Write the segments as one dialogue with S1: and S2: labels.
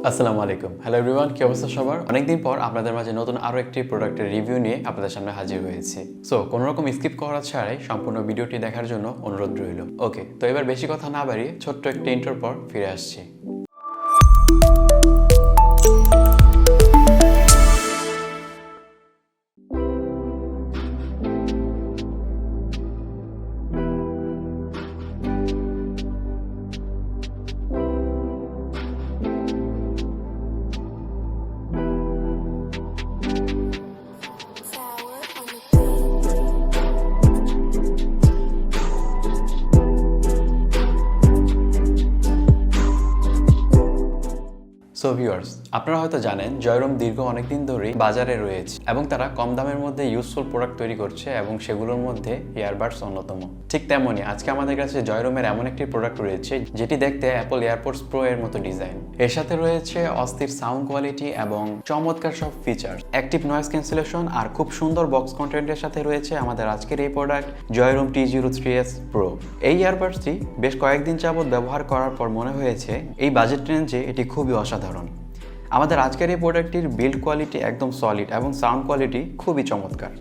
S1: আসসালামু আলাইকুম। Hello everyone, কি অবস্থা সবার? অনেকদিন পর আপনাদের মাঝে নতুন আরও একটি প্রোডাক্টের রিভিউ নিয়ে আপনাদের সামনে হাজির হয়েছি। সো কোনো রকম স্কিপ করা ছাড়াই সম্পূর্ণ ভিডিওটি দেখার জন্য অনুরোধ রইল। ওকে, তো এবার বেশি কথা না বাড়িয়ে ছোট্ট একটি ইন্ট্রোর পর ফিরে আসছি। সো ভিউয়ার্স, আপনারা হয়তো জানেন জয়রুম দীর্ঘ অনেকদিন ধরেই বাজারে রয়েছে এবং তারা কম দামের মধ্যে ইউজফুল প্রোডাক্ট তৈরি করছে এবং সেগুলোর মধ্যে ইয়ারবাডস অন্যতম। ঠিক তেমনই আজকে আমাদের কাছে জয়রুমের এমন একটি প্রোডাক্ট রয়েছে যেটি দেখতে অ্যাপল এয়ারপোডস প্রো এর মতো ডিজাইন। এর সাথে রয়েছে অস্থির সাউন্ড কোয়ালিটি এবং চমৎকার সব ফিচার, অ্যাক্টিভ নয়েজ ক্যান্সেলেশন আর খুব সুন্দর বক্স কন্টেন্টের সাথে রয়েছে আমাদের আজকের এই প্রোডাক্ট জয়রুম T03s প্রো। এই ইয়ারবাডসটি বেশ কয়েকদিন যাবৎ ব্যবহার করার পর মনে হয়েছে এই বাজেট রেঞ্জে এটি খুবই অসাধারণ। আমাদের আজকের এই প্রোডাক্টটির বিল্ড কোয়ালিটি একদম সলিড এবং সাউন্ড কোয়ালিটি খুবই চমৎকার।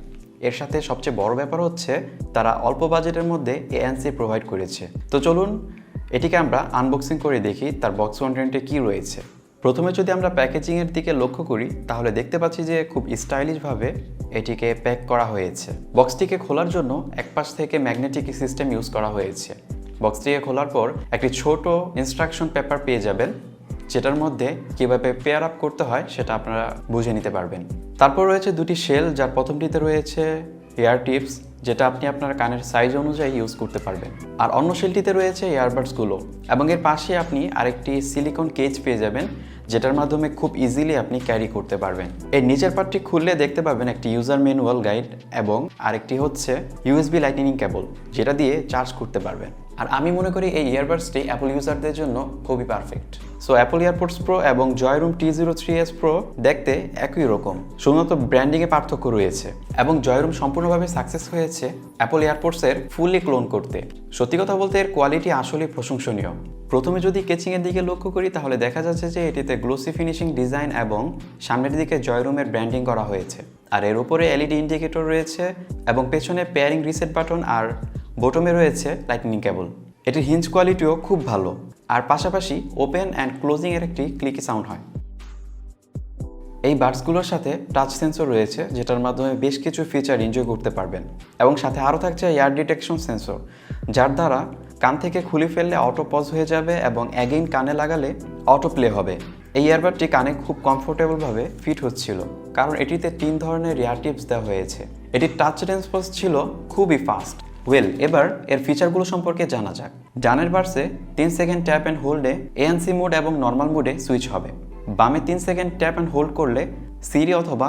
S1: এর সাথে সবচেয়ে বড় ব্যাপার হচ্ছে তারা অল্প বাজেটের মধ্যে ANC প্রোভাইড করেছে। তো চলুন এটিকে আমরা আনবক্সিং করে দেখি তার বক্স কন্টেন্টে কি রয়েছে। প্রথমে যদি আমরা প্যাকেজিংয়ের দিকে লক্ষ্য করি তাহলে দেখতে পাচ্ছি যে খুব স্টাইলিশভাবে এটিকে প্যাক করা হয়েছে। বক্সটিকে খোলার জন্য একপাশ থেকে ম্যাগনেটিক সিস্টেম ইউজ করা হয়েছে। বক্সটিকে খোলার পর একটি ছোট ইনস্ট্রাকশন পেপার পেয়ে যাবেন, যেটার মধ্যে কীভাবে পেয়ার আপ করতে হয় সেটা আপনারা বুঝে নিতে পারবেন। তারপর রয়েছে দুটি শেল, যার প্রথমটিতে রয়েছে এয়ার টিপস, যেটা আপনি আপনার কানের সাইজ অনুযায়ী ইউজ করতে পারবেন, আর অন্য শেলটিতে রয়েছে ইয়ারবাডসগুলো এবং এর পাশে আপনি আরেকটি সিলিকন কেজ পেয়ে যাবেন, যেটার মাধ্যমে খুব ইজিলি আপনি ক্যারি করতে পারবেন। এর নিচের পার্টটি খুললে দেখতে পাবেন একটি ইউজার ম্যানুয়াল গাইড এবং আরেকটি হচ্ছে USB লাইটনিং কেবল, যেটা দিয়ে চার্জ করতে পারবেন। আর আমি মনে করি এই ইয়ারবাডসটি অ্যাপল ইউজারদের জন্য খুবই পারফেক্ট। সো অ্যাপল এয়ারপোডস প্রো এবং জয়রুম T03s প্রো দেখতে একই রকম, শুধুমাত্র ব্র্যান্ডিংয়ে পার্থক্য রয়েছে এবং জয়রুম সম্পূর্ণভাবে সাকসেস হয়েছে অ্যাপল এয়ারপোডসের ফুললি ক্লোন করতে। সত্যি কথা বলতে এর কোয়ালিটি আসলেই প্রশংসনীয়। প্রথমে যদি কেচিংয়ের দিকে লক্ষ্য করি তাহলে দেখা যাচ্ছে যে এটিতে গ্লোসি ফিনিশিং ডিজাইন এবং সামনের দিকে জয়রুমের ব্র্যান্ডিং করা হয়েছে, আর এর উপরে LED ইন্ডিকেটর রয়েছে এবং পেছনে পেয়ারিং রিসেট বাটন আর বটমে রয়েছে লাইটনিং কেবল। এটির হিঞ্জ কোয়ালিটিও খুব ভালো, আর পাশাপাশি ওপেন অ্যান্ড ক্লোজিং এর একটি ক্লিকি সাউন্ড হয়। এই বাডসগুলোর সাথে টাচ সেন্সর রয়েছে, যেটার মাধ্যমে বেশ কিছু ফিচার এনজয় করতে পারবেন এবং সাথে আরও থাকছে এয়ার ডিটেকশন সেন্সর, যার দ্বারা কান থেকে খুলে ফেললে অটো পজ হয়ে যাবে এবং অ্যাগেইন কানে লাগালে অটো প্লে হবে। এই ইয়ারবাডটি কানে খুব কমফোর্টেবলভাবে ফিট হচ্ছিল, কারণ এটিতে 3 ধরনের এয়ার টিপস দেওয়া হয়েছে। এটির টাচ রেসপন্স ছিল খুবই ফাস্ট। এবার এর ফিচারগুলো সম্পর্কে জানা যাক। ডানের বার্সে 3 সেকেন্ড ট্যাপ অ্যান্ড হোল্ডে ANC মোড এবং নর্মাল মোডে সুইচ হবে। বামে 3 সেকেন্ড ট্যাপ অ্যান্ড হোল্ড করলে সিরি অথবা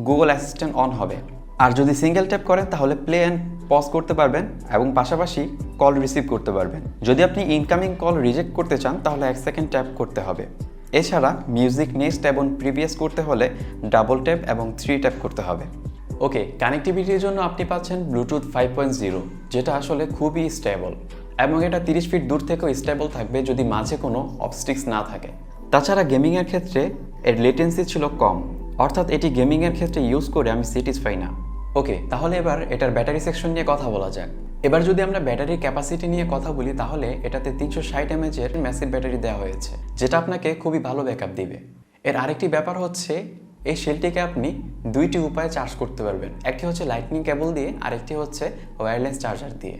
S1: গুগল অ্যাসিস্ট্যান্ট অন হবে, আর যদি সিঙ্গেল ট্যাপ করেন তাহলে প্লে অ্যান্ড পজ করতে পারবেন এবং পাশাপাশি কল রিসিভ করতে পারবেন। যদি আপনি ইনকামিং কল রিজেক্ট করতে চান তাহলে 1 সেকেন্ড ট্যাপ করতে হবে। এছাড়া মিউজিক নেক্সট এবং প্রিভিয়াস করতে হলে ডাবল ট্যাপ এবং 3 ট্যাপ করতে হবে। ওকে, কানেক্টিভিটির জন্য আপনি পাচ্ছেন ব্লুটুথ 5.0, যেটা আসলে খুবই স্টেবল এবং এটা 30 ফিট দূর থেকেও স্টেবল থাকবে যদি মাঝে কোনো অবস্টিক্স না থাকে। তাছাড়া গেমিংয়ের ক্ষেত্রে এর লেটেন্সি ছিল কম, অর্থাৎ এটি গেমিংয়ের ক্ষেত্রে ইউজ করে আমি স্যাটিসফাই না। ওকে, তাহলে এবার এটার ব্যাটারি সেকশন নিয়ে কথা বলা যাক। এবার যদি আমরা ব্যাটারির ক্যাপাসিটি নিয়ে কথা বলি তাহলে এটাতে 360 mAh এর ম্যাসিভ ব্যাটারি দেওয়া হয়েছে, যেটা আপনাকে খুবই ভালো ব্যাকআপ দিবে। এর আরেকটি ব্যাপার হচ্ছে এই শেলটিকে আপনি দুইটি উপায়ে চার্জ করতে পারবেন, একটি হচ্ছে লাইটনিং কেবল দিয়ে, আরেকটি হচ্ছে ওয়্যারলেস চার্জার দিয়ে।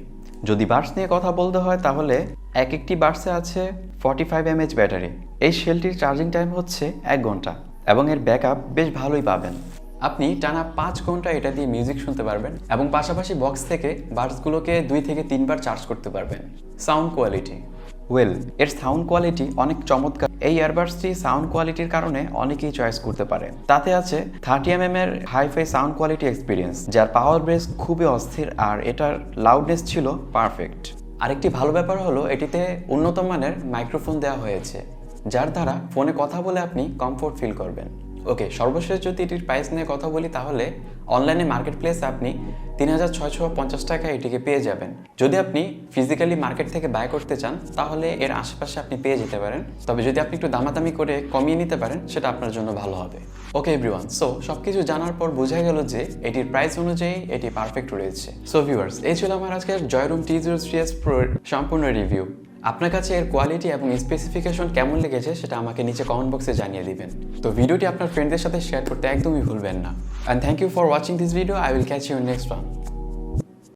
S1: যদি বাডস নিয়ে কথা বলতে হয় তাহলে একটি বাডসে আছে 45 mAh ব্যাটারি। এই শেলটির চার্জিং টাইম হচ্ছে 1 ঘন্টা এবং এর ব্যাকআপ বেশ ভালোই পাবেন। আপনি টানা 5 ঘন্টা এটা দিয়ে মিউজিক শুনতে পারবেন এবং পাশাপাশি বক্স থেকে বাডসগুলোকে 2 থেকে 3 বার চার্জ করতে পারবেন। সাউন্ড কোয়ালিটি এর সাউন্ড কোয়ালিটি অনেক চমৎকার। এই ইয়ারবাডসটি সাউন্ড কোয়ালিটির কারণে অনেকেই চয়েস করতে পারে। তাতে আছে 30 mm এর হাইফাই সাউন্ড কোয়ালিটি এক্সপিরিয়েন্স, যার পাওয়ার বেস খুবই অস্থির আর এটার লাউডনেস ছিল পারফেক্ট। আরেকটি ভালো ব্যাপার হলো এটিতে উন্নত মানের মাইক্রোফোন দেওয়া হয়েছে, যার দ্বারা ফোনে কথা বলে আপনি কমফোর্ট ফিল করবেন। ওকে, সর্বশেষ যদি এটির প্রাইস নিয়ে কথা বলি তাহলে অনলাইনে মার্কেট প্লেসে আপনি 3650 টাকা এটিকে পেয়ে যাবেন। যদি আপনি ফিজিক্যালি মার্কেট থেকে বাই করতে চান তাহলে এর আশেপাশে আপনি পেয়ে যেতে পারেন, তবে যদি আপনি একটু দামাদামি করে কমিয়ে নিতে পারেন সেটা আপনার জন্য ভালো হবে। ওকে এভরিওয়ান, সো সবকিছু জানার পর বোঝা গেল যে এটির প্রাইস অনুযায়ী এটি পারফেক্ট রয়েছে। সো ভিউয়ার্স, এই ছিল আমার আজকের জয়রুম T03s Pro সম্পূর্ণ রিভিউ। আপনার কাছে এর কোয়ালিটি এবং স্পেসিফিকেশন কেমন লেগেছে সেটা আমাকে নিচে কমেন্ট বক্সে জানিয়ে দিবেন। তো ভিডিওটি আপনার ফ্রেন্ডদের সাথে শেয়ার করতে একদমই ভুলবেন না। And thank you for watching this video. I will catch you next one.